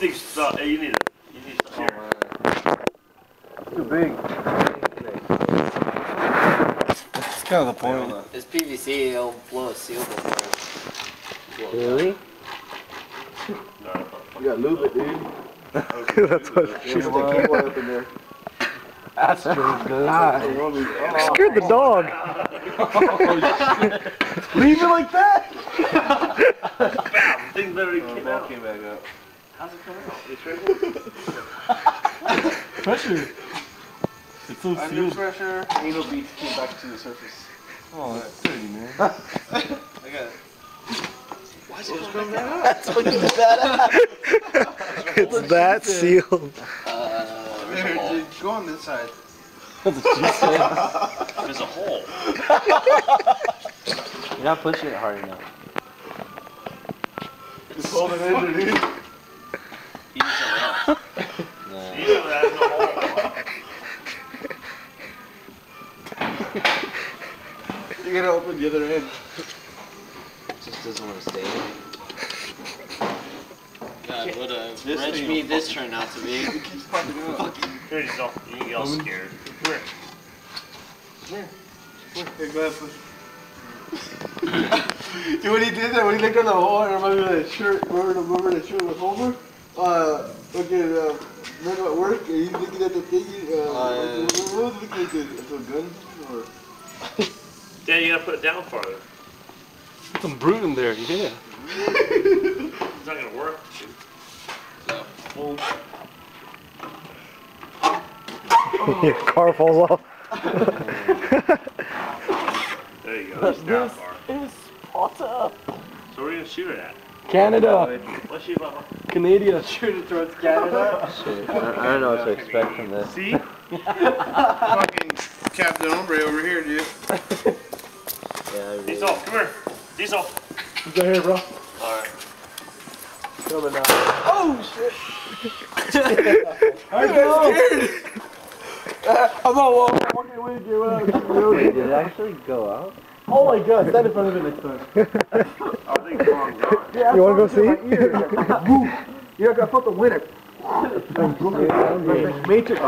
think stuff. Hey, you need stuff here. Too big. That's kind of the point. It's PVC, it'll blow a seal before. Really? No. You got lube it, dude. That's what she's thinking. Up in there. That's true. Oh, Scared the dog. leave it like that. Bam! Thing literally came out. Came back up. How's it coming out? It's right Pressure. It's so Under sealed. pressure, anal beads came back to the surface. Oh, that's dirty, man. I got it. That's when you did that. It's that sealed. There, dude, go on this side. That's what she said. There's a hole. You're not pushing it hard enough. Just hold it in there, dude. You need something else. No. You know that has no hole. You gotta open the other end. Just doesn't want to stay in. God, what a This wrench thing me will this turned out to be. It keeps popping up. Here you go. You get all scared. Come here. Hey, go ahead, push. Dude, when he did that, when he looked on the hole, I remember that shirt. Remember that shirt with Homer? Remember at work, and he's looking at the thingy. What was he looking at? A gun? Or... Yeah, you gotta put it down farther. Put some brute in there, yeah. It's not gonna work. No. Your car falls off. There you go. It's down far. Is Sparta. So where are you gonna shoot it at? Canada. Let's shoot about. Canadian. Shoot it towards Canada. Shit, I don't know what to expect from this. See? Fucking Captain Hombre over here, dude. Yeah, I really... Diesel, come here. Diesel. He's right here, bro. Alright. Coming now. Oh, shit. I'm not walking away, get out. Wait, did it actually go out? Oh my god, stand in front of it next time. I think it's long gone. You wanna go see? You gotta put the winner. Matrix.